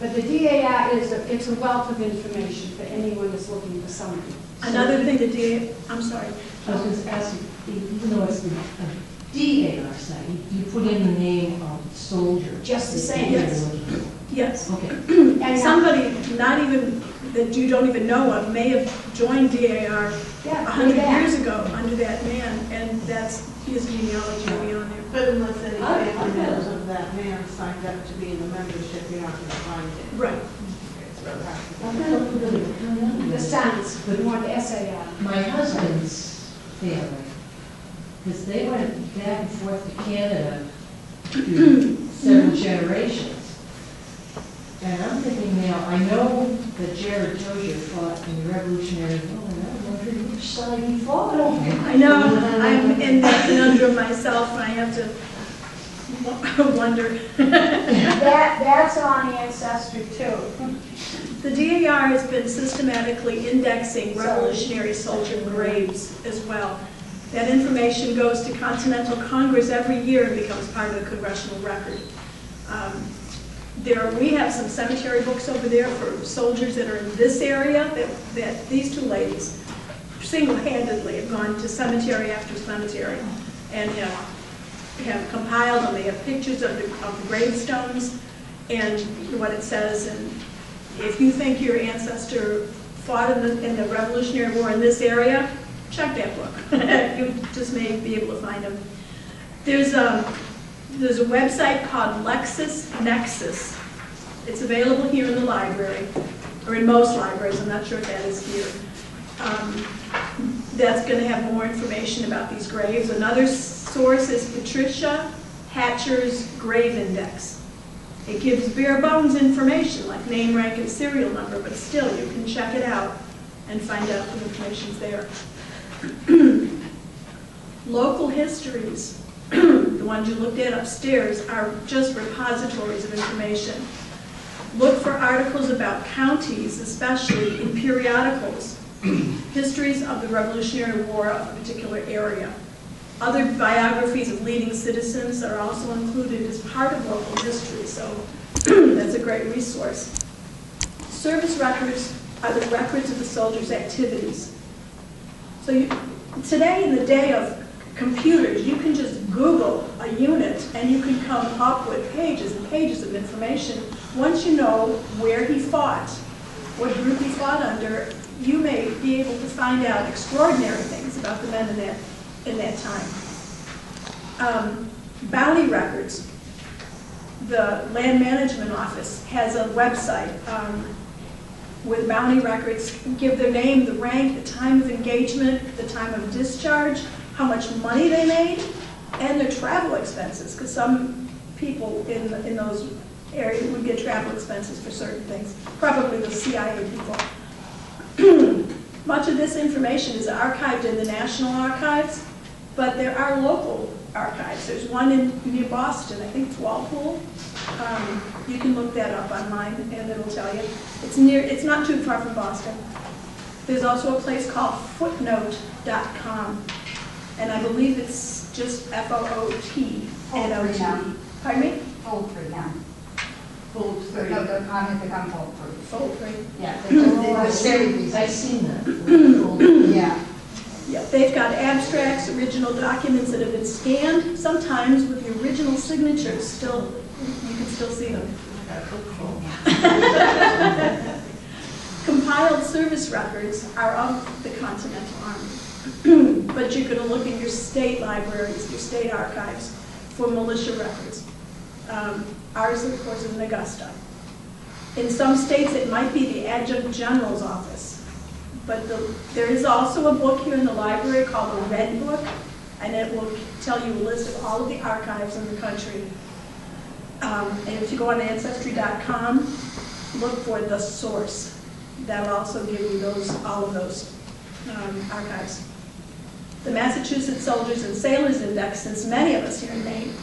But the DAR it's a wealth of information for anyone that's looking for something. Another thing the DAR, I'm sorry. I was going to ask you, even though it's the DAR site, you put in the name of the soldier. Just the same. Yes. Yes. Okay. And somebody, not even, that you don't even know of, may have joined DAR 100 years ago under that man, and that's his genealogy will be on there. But unless any family members of that man signed up to be in the membership, you're not going to find it. Right. The sons, but more the SAR. My husband's family, because they went back and forth to Canada through several generations. And I'm thinking now, I know that Jared Tozier fought in the Revolutionary War, and I'm wondering which side he fought on. I know, I'm in that conundrum myself, and I have to wonder. That's on Ancestry too. The DAR has been systematically indexing Revolutionary Soldier graves as well. That information goes to Continental Congress every year and becomes part of the congressional record. We have some cemetery books over there for soldiers that are in this area that these two ladies single-handedly have gone to cemetery after cemetery and have compiled them. They have pictures of the gravestones and what it says. And if you think your ancestor fought in the Revolutionary War in this area, check that book. You just may be able to find them. There's a website called LexisNexis. It's available here in the library, or in most libraries. I'm not sure if that is here. That's going to have more information about these graves. Another source is Patricia Hatcher's Grave Index. It gives bare bones information like name, rank, and serial number, but still you can check it out and find out the information's there. Local histories, the ones you looked at upstairs, are just repositories of information. Look for articles about counties, especially in periodicals, histories of the Revolutionary War of a particular area. Other biographies of leading citizens are also included as part of local history, so that's a great resource. Service records are the records of the soldiers' activities. So today, in the day of computers, you can just Google a unit and you can come up with pages and pages of information. Once you know where he fought, what group he fought under, you may be able to find out extraordinary things about the men in that time. Bounty records. The Land Management Office has a website with bounty records. Give their name, the rank, the time of engagement, the time of discharge, how much money they made, and their travel expenses, because some people in those areas would get travel expenses for certain things, probably the CIA people. Much of this information is archived in the National Archives, but there are local archives. There's one near Boston, I think it's Walpole. You can look that up online and it'll tell you. It's not too far from Boston. There's also a place called footnote.com, and I believe it's just Footnote. Pardon me? Fold-free now. Fold-free. No, the comment become fold-free. Fold-free. Yeah, it was very recent. I've seen that. Yeah. Yeah, they've got abstracts, original documents that have been scanned, sometimes with the original signatures still, you can still see them. Compiled service records are of the Continental Army, but you can look in your state libraries, your state archives for militia records. Ours, of course, is in Augusta. In some states, it might be the Adjutant General's office. But there is also a book here in the library called the Red Book, and it will tell you a list of all of the archives in the country. And if you go on Ancestry.com, look for the source. That'll also give you all of those archives. The Massachusetts Soldiers and Sailors Index, since many of us here in Maine,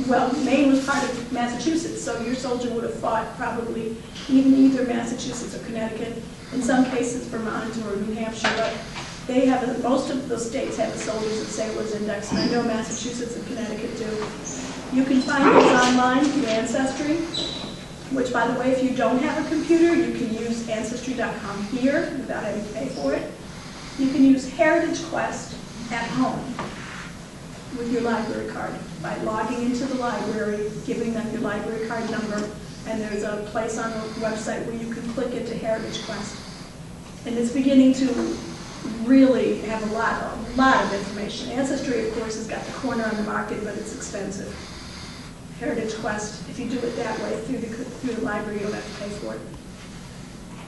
well, Maine was part of Massachusetts, so your soldier would have fought probably in either Massachusetts or Connecticut, in some cases Vermont or New Hampshire, but they have, most of the states have a Soldiers and Sailors Index, and I know Massachusetts and Connecticut do. You can find these online through Ancestry, which, by the way, if you don't have a computer, you can use Ancestry.com here without having to pay for it. You can use Heritage Quest at home with your library card by logging into the library, giving them your library card number, and there's a place on the website where you can click into Heritage Quest. And it's beginning to really have a lot of information. Ancestry, of course, has got the corner on the market, but it's expensive. Heritage Quest, if you do it that way through the library, you don't have to pay for it.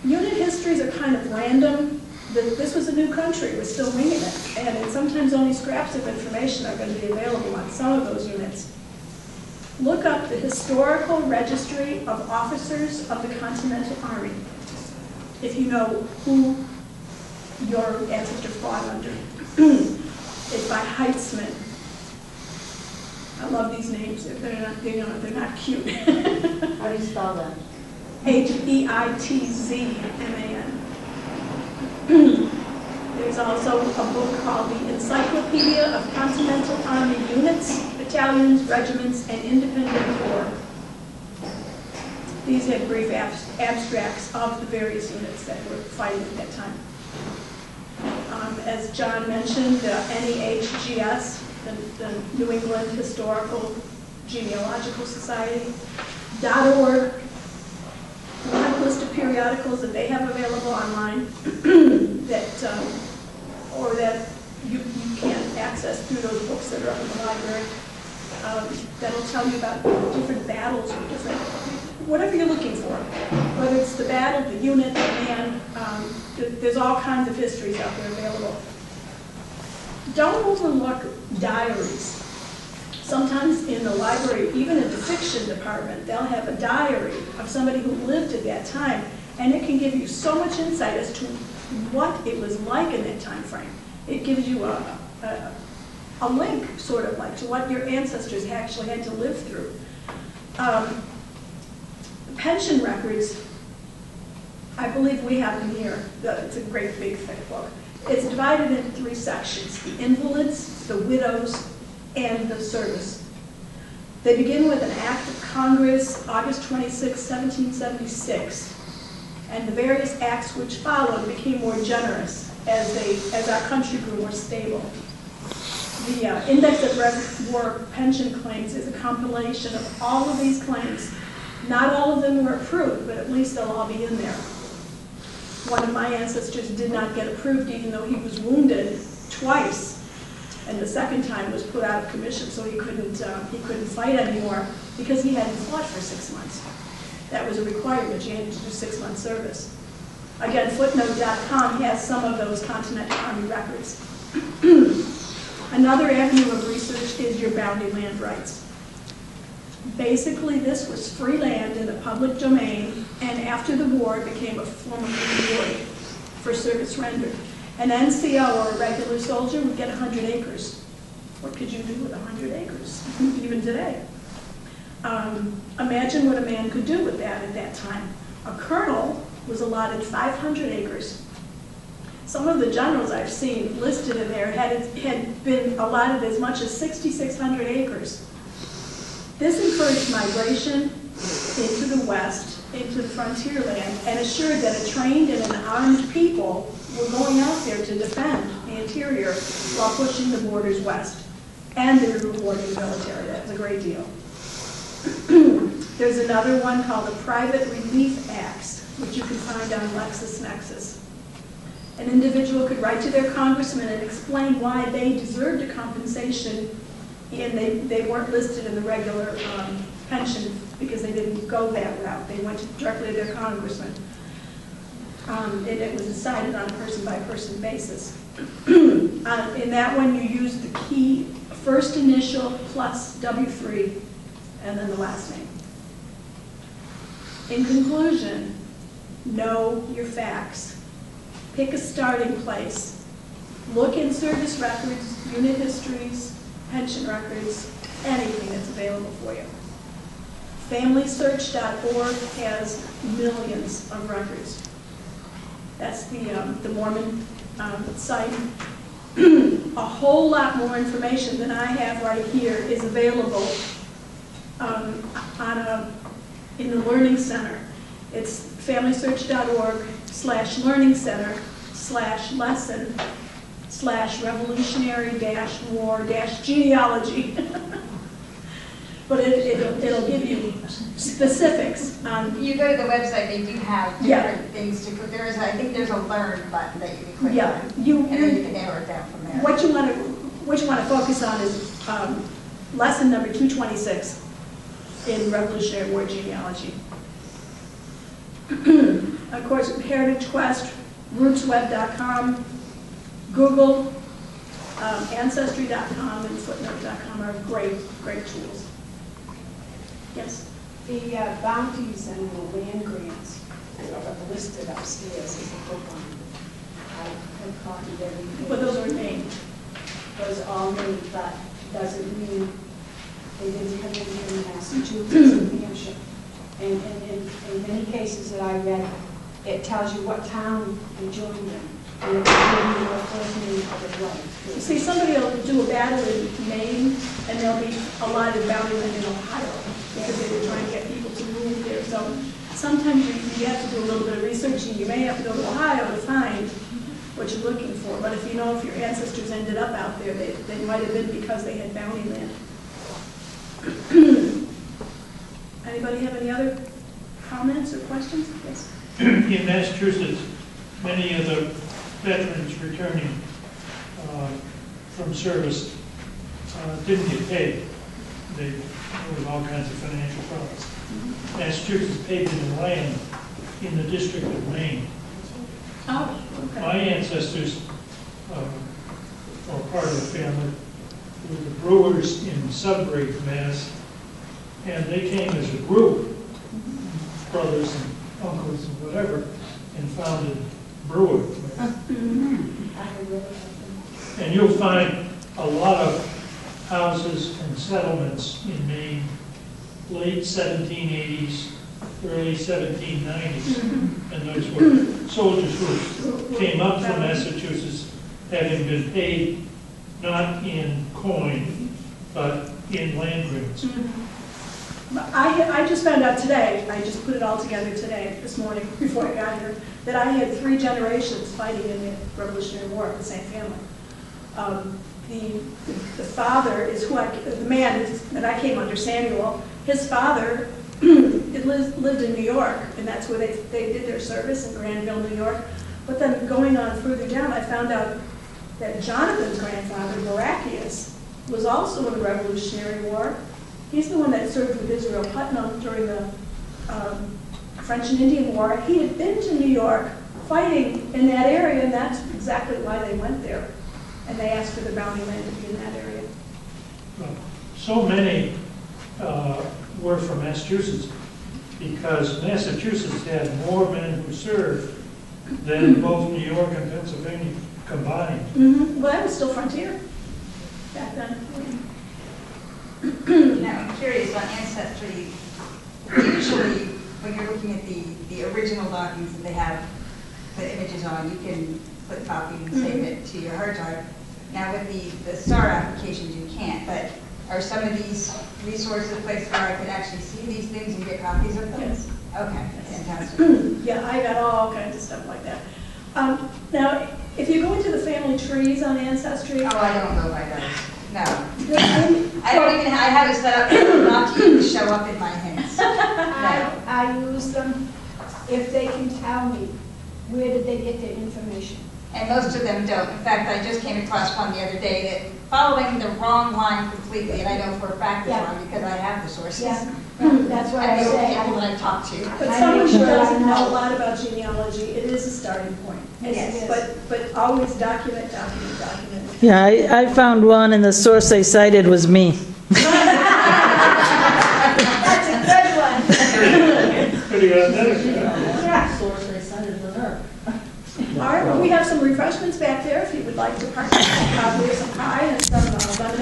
Unit histories are kind of random. This was a new country, we're still winging it, and sometimes only scraps of information are going to be available on some of those units. Look up the Historical Registry of Officers of the Continental Army, if you know who your ancestor fought under. It's by Heitzman. I love these names. They're not cute. How do you spell that? Heitzman. There's also a book called The Encyclopedia of Continental Army Units, Battalions, Regiments, and Independent Corps. These have brief abstracts of the various units that were fighting at that time. As John mentioned, the NEHGS, the New England Historical Genealogical Society, .org, we have a list of periodicals that they have available online that, or that you can access through those books that are up in the library. That'll tell you about different battles or different, whatever you're looking for. Whether it's the battle, the unit, the man, there's all kinds of histories out there available. Don't overlook diaries. Sometimes in the library, even in the fiction department, they'll have a diary of somebody who lived at that time, and it can give you so much insight as to what it was like in that time frame. It gives you a link, sort of like, to what your ancestors actually had to live through. Pension records, I believe we have them here. It's a great big thick book. It's divided into 3 sections: the invalids, the widows, and the service. They begin with an act of Congress, August 26, 1776, and the various acts which followed became more generous as our country grew more stable. The Index of War Pension Claims is a compilation of all of these claims. Not all of them were approved, but at least they'll all be in there. One of my ancestors did not get approved even though he was wounded twice, and the second time was put out of commission, so he couldn't fight anymore because he hadn't fought for 6 months. That was a requirement. You had to do 6 months service. Again, footnote.com has some of those Continental Army records. Another avenue of research is your bounty land rights. Basically, this was free land in the public domain, and after the war, it became a form of reward for service rendered. An NCO, or a regular soldier, would get 100 acres. What could you do with 100 acres, even today? Imagine what a man could do with that at that time. A colonel was allotted 500 acres. Some of the generals I've seen listed in there had been allotted as much as 6,600 acres. This encouraged migration into the West, into the frontier land, and assured that a trained and an armed people were going out there to defend the interior while pushing the borders west. And they were rewarding the military. That was a great deal. There's another one called the Private Relief Acts, which you can find on LexisNexis. An individual could write to their congressman and explain why they deserved a compensation, and they weren't listed in the regular pension because they didn't go that route. They went directly to their congressman. And it was decided on a person-by-person basis. In that one, you use the key first initial plus W3, and then the last name. In conclusion, know your facts. Pick a starting place. Look in service records, unit histories, pension records, anything that's available for you. FamilySearch.org has millions of records. That's the Mormon site. A whole lot more information than I have right here is available on a in the Learning Center. It's familysearch.org/learning center/lesson/revolutionary-war-genealogy. But it'll give you specifics on. You go to the website, they do have Yeah. different things to put. I think there's a learn button that you can click Yeah, on. And then you can narrow it down from there. What you want to focus on is lesson number 226 in Revolutionary War genealogy. Of course, Heritage Quest, rootsweb.com, Google, ancestry.com, and footnote.com are great tools. Yes? The bounties and the land grants are listed upstairs as a book on. I have copied everything. But those are named. Those are all named, but doesn't mean they didn't have anything in Massachusetts and New Hampshire. And in many cases that I read, it tells you what town you joined in. And it will give you the first name of the life. You see, somebody will do a battle in Maine, and there'll be a lot of bounty land in Ohio, because they were trying to get people to move there. So sometimes you have to do a little bit of research, and you may have to go to Ohio to find what you're looking for. But if you know if your ancestors ended up out there, they might have been because they had bounty land. Anybody have any other comments or questions? Yes? In Massachusetts, many of the veterans returning from service didn't get paid. They with all kinds of financial problems. Massachusetts paid them in land in the District of Maine. Oh, okay. My ancestors, or part of the family, were the Brewers in Sudbury, Mass. And they came as a group, brothers and uncles and whatever, and founded Brewer. And you'll find a lot of houses and settlements in Maine, late 1780s, early 1790s. And those were soldiers who came up from Massachusetts having been paid not in coin, but in land grants. I just found out today, I just put it all together today, this morning, before I got here, that I had 3 generations fighting in the Revolutionary War in the same family. The father is the man that I came under, Samuel. His father lived in New York, and that's where they did their service in Granville, New York. But then going on further down, I found out that Jonathan's grandfather, Barachius, was also in the Revolutionary War. He's the one that served with Israel Putnam during the French and Indian War. He had been to New York fighting in that area, and that's exactly why they went there. And they asked for the bounty land to be in that area. So many were from Massachusetts because Massachusetts had more men who served than both New York and Pennsylvania combined. Well, that was still frontier back then. Now, I'm curious on Ancestry. Usually, when you're looking at the original documents that they have the images on, you can put copies and save it to your hard drive. Now, with the STAR applications, you can't. But are some of these resources places where I could actually see these things and get copies of them? Yes. Okay, fantastic. Yeah, I got all kinds of stuff like that. Now, if you go into the family trees on Ancestry, Oh, I don't go by those. No. I I have it set up not to even show up in my hints. No. I use them if they can tell me where did they get their information. And most of them don't. In fact, I just came across one the other day that following the wrong line completely, and I know for a fact it's wrong because I have the sources. Yeah, that's what I And the say. people that I talk to. But I someone make who sure I doesn't know know. a lot about genealogy, it is a starting point. Yes. But always document. Yeah, I found one, and the source they cited was me. That's a good one. Pretty authentic, huh? Yeah. Source they cited was her. All right, well, we have some refreshments back there if you would like to partake. Probably some pie and some lemonade.